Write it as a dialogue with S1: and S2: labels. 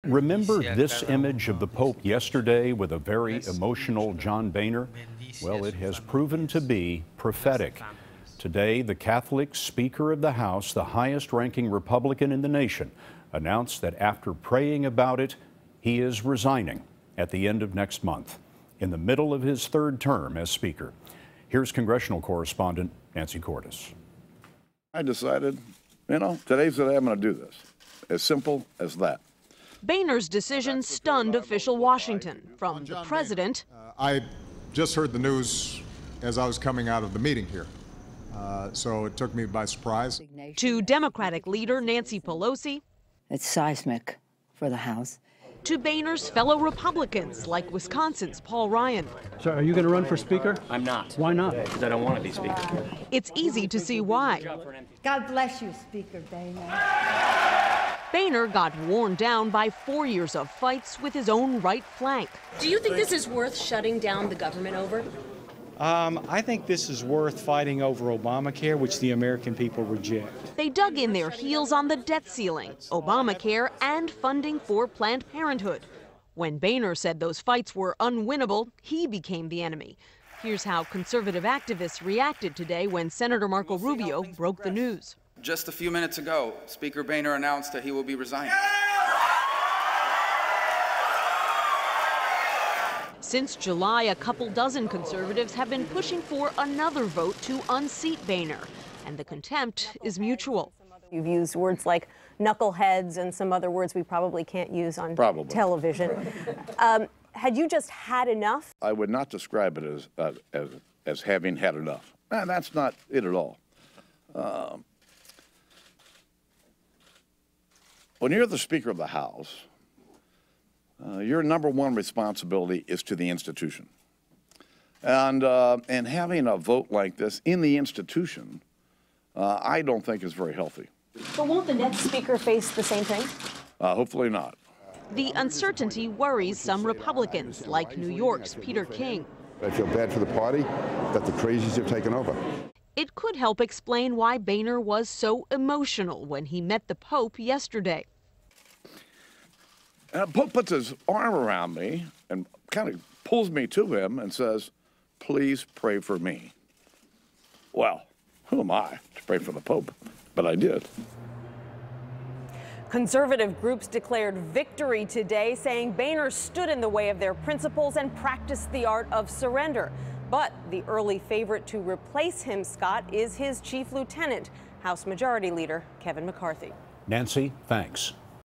S1: Remember this image of the Pope yesterday with a very emotional John Boehner? Well, it has proven to be prophetic. Today, the Catholic Speaker of the House, the highest-ranking Republican in the nation, announced that after praying about it, he is resigning at the end of next month, in the middle of his third term as Speaker. Here's congressional correspondent Nancy Cordes.
S2: I decided, today's the day I'm going to do this. As simple as that.
S3: Boehner's decision stunned official Washington, from the president.
S4: I just heard the news as I was coming out of the meeting here, so it took me by surprise.
S3: To Democratic leader Nancy Pelosi.
S5: It's seismic for the House.
S3: To Boehner's fellow Republicans, like Wisconsin's Paul Ryan.
S6: So are you going to run for Speaker?
S7: I'm not.
S6: Why not?
S7: Because I don't want to be Speaker.
S3: It's easy to see why.
S5: God bless you, Speaker Boehner.
S3: Boehner got worn down by 4 years of fights with his own right flank.
S8: Do you think this is worth shutting down the government over?
S9: I think this is worth fighting over Obamacare, which the American people reject.
S3: They dug in their heels on the debt ceiling, Obamacare, and funding for Planned Parenthood. When Boehner said those fights were unwinnable, he became the enemy. Here's how conservative activists reacted today when Senator Marco Rubio broke the news.
S10: Just a few minutes ago, Speaker Boehner announced that he will be resigning.
S3: Since July, a couple dozen conservatives have been pushing for another vote to unseat Boehner, and the contempt is mutual.
S8: You've used words like knuckleheads and some other words we probably can't use on television. Had you just had enough?
S2: I would not describe it as having had enough. And that's not it at all. When you're the Speaker of the House, your number one responsibility is to the institution. And having a vote like this in the institution, I don't think is very healthy.
S8: But won't the next Speaker face the same thing?
S2: Hopefully not.
S3: The uncertainty worries some Republicans, like New York's Peter King.
S11: I feel bad for the party that the crazies have taken over.
S3: It could help explain why Boehner was so emotional when he met the Pope yesterday.
S2: Pope puts his arm around me and kind of pulls me to him and says, "Please pray for me." Well, who am I to pray for the Pope? But I did.
S8: Conservative groups declared victory today, saying Boehner stood in the way of their principles and practiced the art of surrender. But the early favorite to replace him, Scott, is his chief lieutenant, House Majority Leader Kevin McCarthy.
S1: Nancy, thanks.